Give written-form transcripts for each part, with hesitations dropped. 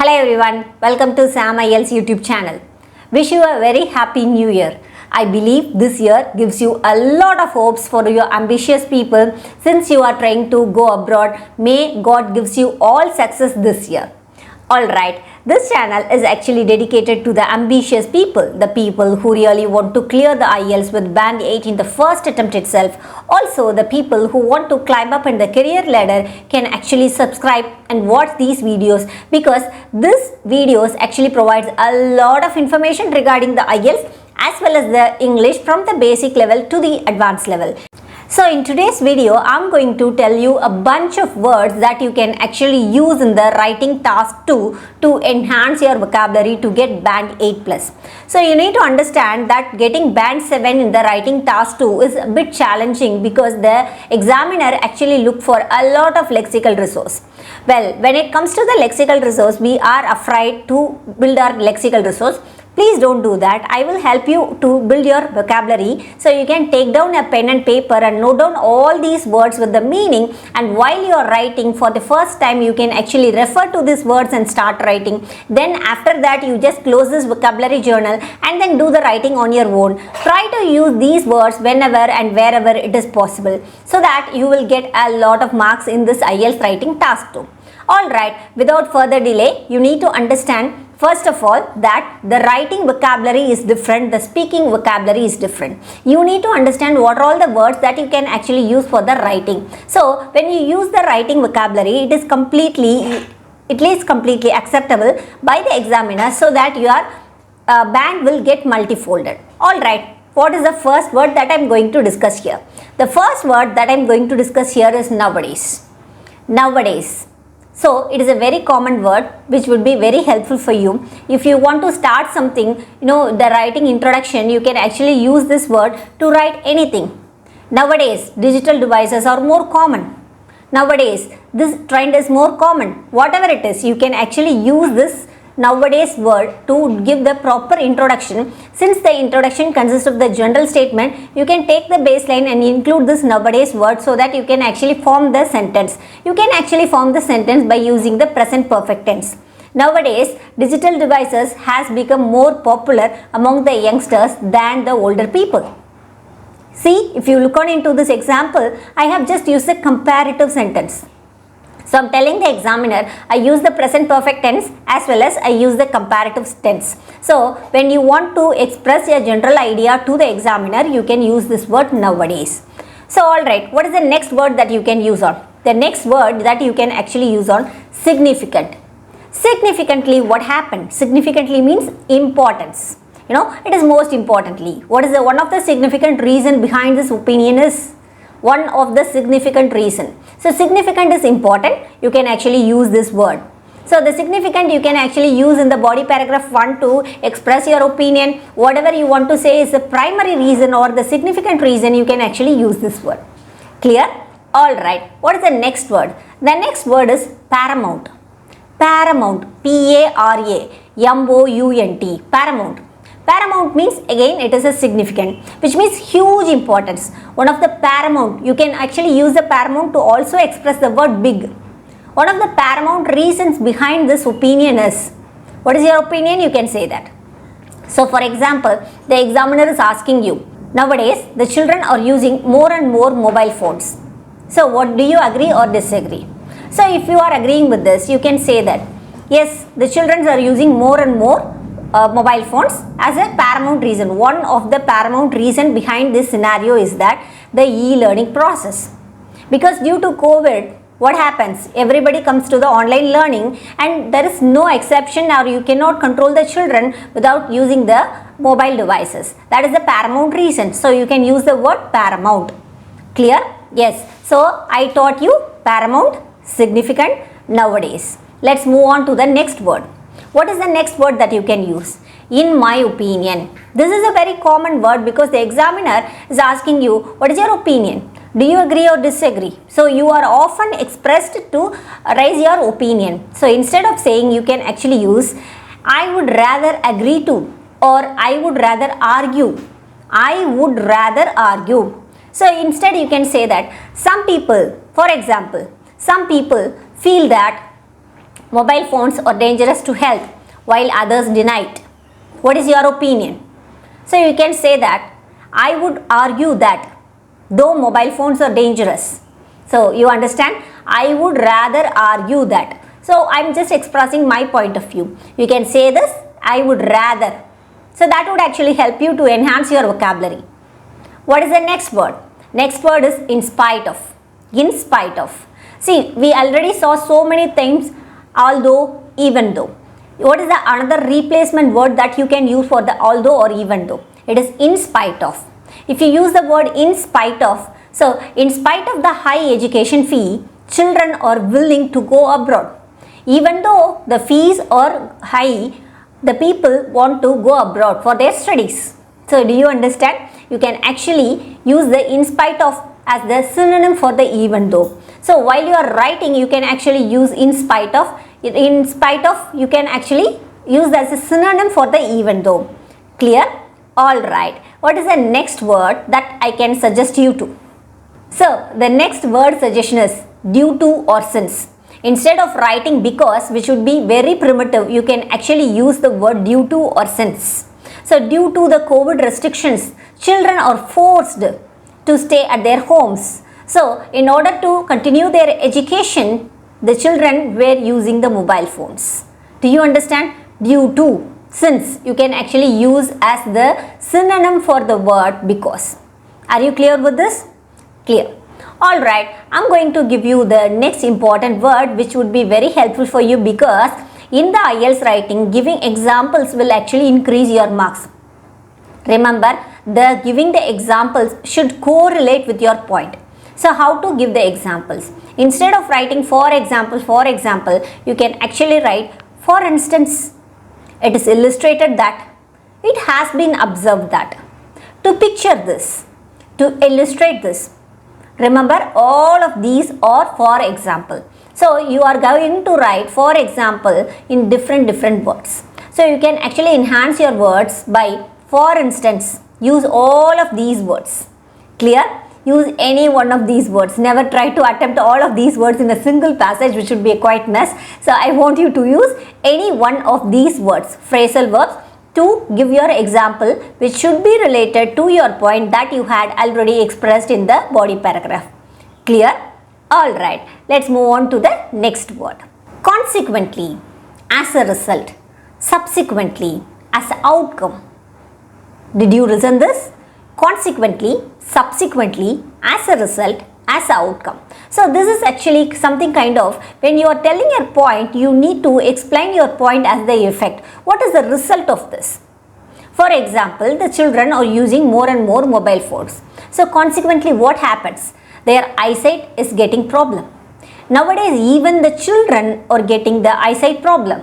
Hello everyone, welcome to Sam IELTS YouTube channel. Wish you a very happy new year. I believe this year gives you a lot of hopes for your ambitious people since you are trying to go abroad. May God gives you all success this year. Alright, this channel is actually dedicated to the ambitious people, the people who really want to clear the IELTS with band 8 in the first attempt itself. Also, the people who want to climb up in the career ladder can actually subscribe and watch these videos because this videos actually provides a lot of information regarding the IELTS as well as the English from the basic level to the advanced level. So in today's video, I'm going to tell you a bunch of words that you can actually use in the writing task 2 to enhance your vocabulary to get band 8+. So you need to understand that getting band 7 in the writing task 2 is a bit challenging because the examiner actually look for a lot of lexical resource. Well, when it comes to the lexical resource, we are afraid to build our lexical resource. Please don't do that. I will help you to build your vocabulary. So you can take down a pen and paper and note down all these words with the meaning, and while you are writing for the first time you can actually refer to these words and start writing. Then after that you just close this vocabulary journal and then do the writing on your own. Try to use these words whenever and wherever it is possible so that you will get a lot of marks in this IELTS writing task 2. Alright, without further delay, you need to understand first of all that the writing vocabulary is different, the speaking vocabulary is different. You need to understand what are all the words that you can actually use for the writing. So when you use the writing vocabulary, it is completely acceptable by the examiner so that your band will get multifolded. Alright, what is the first word that I am going to discuss here? The first word that I am going to discuss here is nowadays. Nowadays. So it is a very common word which would be very helpful for you. If you want to start something, the writing introduction, you can actually use this word to write anything. Nowadays, digital devices are more common. Nowadays, this trend is more common. Whatever it is, you can actually use this nowadays word to give the proper introduction. Since the introduction consists of the general statement, you can take the baseline and include this nowadays word so that you can actually form the sentence. You can actually form the sentence by using the present perfect tense. Nowadays, digital devices has become more popular among the youngsters than the older people. See, if you look on into this example, I have just used a comparative sentence. So I'm telling the examiner, I use the present perfect tense as well as I use the comparative tense. So when you want to express a general idea to the examiner, you can use this word nowadays. So alright, what is the next word that you can use on? The next word that you can actually use on, significant. Significantly, what happened? Significantly means importance. It is most importantly. What is one of the significant reason behind this opinion is? One of the significant reason. So significant is important. You can actually use this word. So the significant you can actually use in the body paragraph 1 to express your opinion. Whatever you want to say is the primary reason or the significant reason, you can actually use this word. Clear? Alright. What is the next word? The next word is paramount. Paramount. P-A-R-A-M-O-U-N-T. Paramount. Paramount means again it is a significant, which means huge importance. One of the paramount, you can actually use the paramount to also express the word big. One of the paramount reasons behind this opinion is, what is your opinion? You can say that. So for example, the examiner is asking you, nowadays the children are using more and more mobile phones. So what, do you agree or disagree? So if you are agreeing with this, you can say that, yes, the children are using more and more mobile phones as a paramount reason. One of the paramount reason behind this scenario is that the e-learning process. Because due to COVID, what happens? Everybody comes to the online learning and there is no exception, or you cannot control the children without using the mobile devices. That is the paramount reason. So you can use the word paramount. Clear? Yes. So I taught you paramount, significant, nowadays. Let's move on to the next word. What is the next word that you can use? In my opinion. This is a very common word because the examiner is asking you, what is your opinion? Do you agree or disagree? So you are often expressed to raise your opinion. So instead of saying, you can actually use, I would rather agree to, or I would rather argue. I would rather argue. So instead you can say that some people, for example, some people feel that mobile phones are dangerous to health while others deny it. What is your opinion? So you can say that I would argue that though mobile phones are dangerous. So you understand? I would rather argue that. So I'm just expressing my point of view. You can say this, I would rather. So that would actually help you to enhance your vocabulary. What is the next word? Next word is in spite of. In spite of. See, we already saw so many things, although, even though. What is the another replacement word that you can use for the although or even though? It is in spite of. If you use the word in spite of, so in spite of the high education fee, children are willing to go abroad. Even though the fees are high, the people want to go abroad for their studies. So do you understand? You can actually use the in spite of as the synonym for the even though. So while you are writing, you can actually use in spite of. In spite of, you can actually use as a synonym for the even though. Clear? Alright. What is the next word that I can suggest you to? So the next word suggestion is due to or since. Instead of writing because, which would be very primitive, you can actually use the word due to or since. So due to the COVID restrictions, children are forced to stay at their homes. So in order to continue their education, the children were using the mobile phones. Do you understand? Due to, since, you can actually use as the synonym for the word because. Are you clear with this? Clear. Alright, I'm going to give you the next important word which would be very helpful for you because in the IELTS writing, giving examples will actually increase your marks. Remember, the giving the examples should correlate with your point. So how to give the examples? Instead of writing for example, you can actually write for instance. It is illustrated that, it has been observed that. To picture this, to illustrate this. Remember, all of these are for example. So you are going to write for example in different words. So you can actually enhance your words by for instance. Use all of these words. Clear? Use any one of these words. Never try to attempt all of these words in a single passage, which would be a quite mess. So I want you to use any one of these words, phrasal verbs, to give your example which should be related to your point that you had already expressed in the body paragraph. Clear? Alright, let's move on to the next word. Consequently, as a result, subsequently, as an outcome. Did you listen this? Consequently, subsequently, as a result, as an outcome. So this is actually something kind of, when you are telling your point, you need to explain your point as the effect. What is the result of this? For example, the children are using more and more mobile phones. So consequently, what happens? Their eyesight is getting problem. Nowadays, even the children are getting the eyesight problem.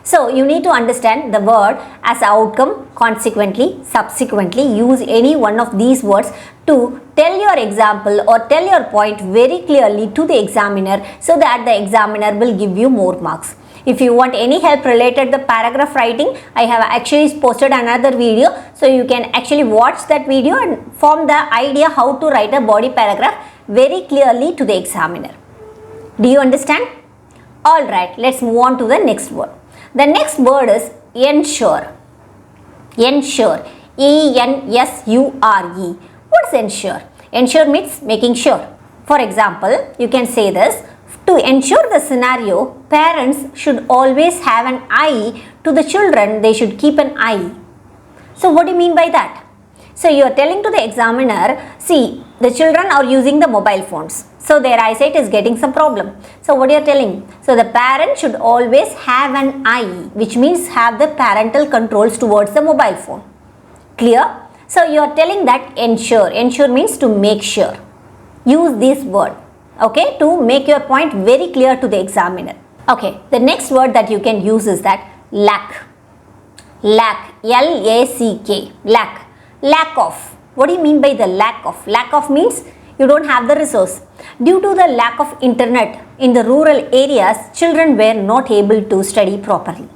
So you need to understand the word as outcome, consequently, subsequently. Use any one of these words to tell your example or tell your point very clearly to the examiner so that the examiner will give you more marks. If you want any help related to the paragraph writing, I have actually posted another video. So you can actually watch that video and form the idea how to write a body paragraph very clearly to the examiner. Do you understand? Alright, let's move on to the next word. The next word is ensure. Ensure. E-N-S-U-R-E. What is ensure? Ensure means making sure. For example, you can say this. To ensure the scenario, parents should always have an eye to the children. They should keep an eye. So what do you mean by that? So you are telling to the examiner, see, the children are using the mobile phones. So their eyesight is getting some problem. So what you are telling? So the parent should always have an eye, which means have the parental controls towards the mobile phone. Clear? So you are telling that ensure. Ensure means to make sure. Use this word, okay, to make your point very clear to the examiner. Okay, the next word that you can use is that lack. Lack. L-A-C-K. Lack. Lack of. What do you mean by the lack of? Lack of means you don't have the resource. Due to the lack of internet in the rural areas, children were not able to study properly.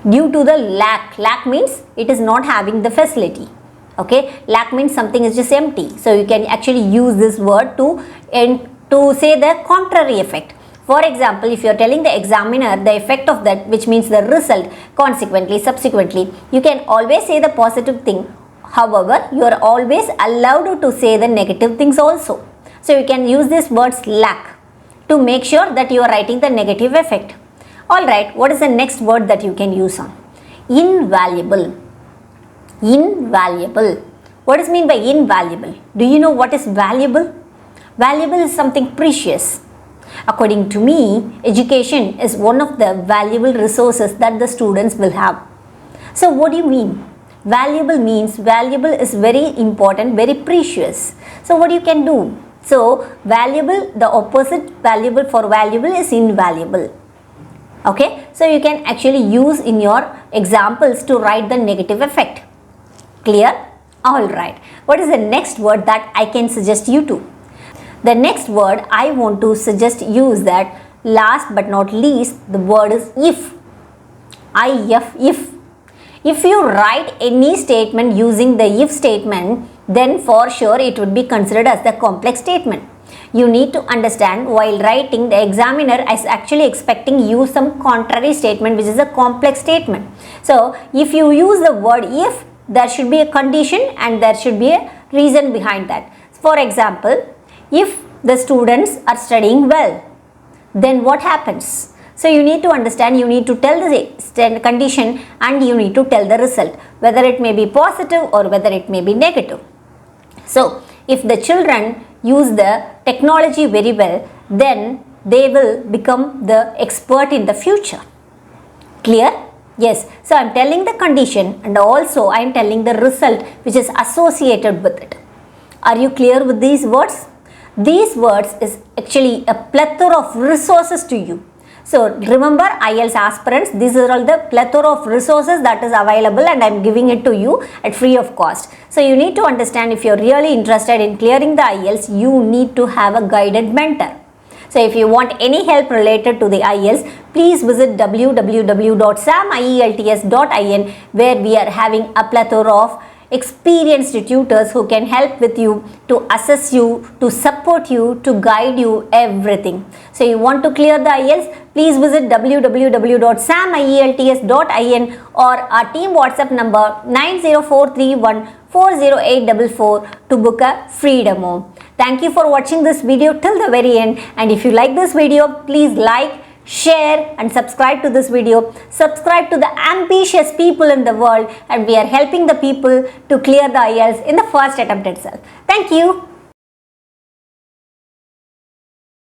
Due to the lack. Lack means it is not having the facility. Okay, lack means something is just empty. So you can actually use this word to say the contrary effect. For example, if you are telling the examiner the effect of that, which means the result, consequently, subsequently, you can always say the positive thing. However, you are always allowed to say the negative things also. So you can use this word lack to make sure that you are writing the negative effect. Alright, what is the next word that you can use on? Invaluable. Invaluable. What is mean by invaluable? Do you know what is valuable? Valuable is something precious. According to me, education is one of the valuable resources that the students will have. So what do you mean? Valuable means valuable is very important, very precious. So what you can do? So valuable, the opposite valuable for valuable is invaluable. Okay, so you can actually use in your examples to write the negative effect. Clear? Alright, what is the next word that I can suggest you to? The next word I want to suggest you is that last but not least, the word is if. If. If you write any statement using the if statement, then for sure it would be considered as the complex statement. You need to understand while writing, the examiner is actually expecting you some contrary statement which is a complex statement. So if you use the word if, there should be a condition and there should be a reason behind that. For example, if the students are studying well, then what happens? So you need to understand, you need to tell the condition and you need to tell the result, whether it may be positive or whether it may be negative. So if the children use the technology very well, then they will become the expert in the future. Clear? Yes. So I am telling the condition and also I am telling the result which is associated with it. Are you clear with these words? These words is actually a plethora of resources to you. So remember, IELTS aspirants, these are all the plethora of resources that is available and I am giving it to you at free of cost. So you need to understand, if you are really interested in clearing the IELTS, you need to have a guided mentor. So if you want any help related to the IELTS, please visit www.samielts.in, where we are having a plethora of experienced tutors who can help with you, to assess you, to support you, to guide you, everything. So you want to clear the IELTS, please visit www.samielts.in or our team WhatsApp number 90431408444 to book a free demo. Thank you for watching this video till the very end, and if you like this video, please like, share and subscribe to this video. Subscribe to the ambitious people in the world, and we are helping the people to clear the IELTS in the first attempt itself. Thank you.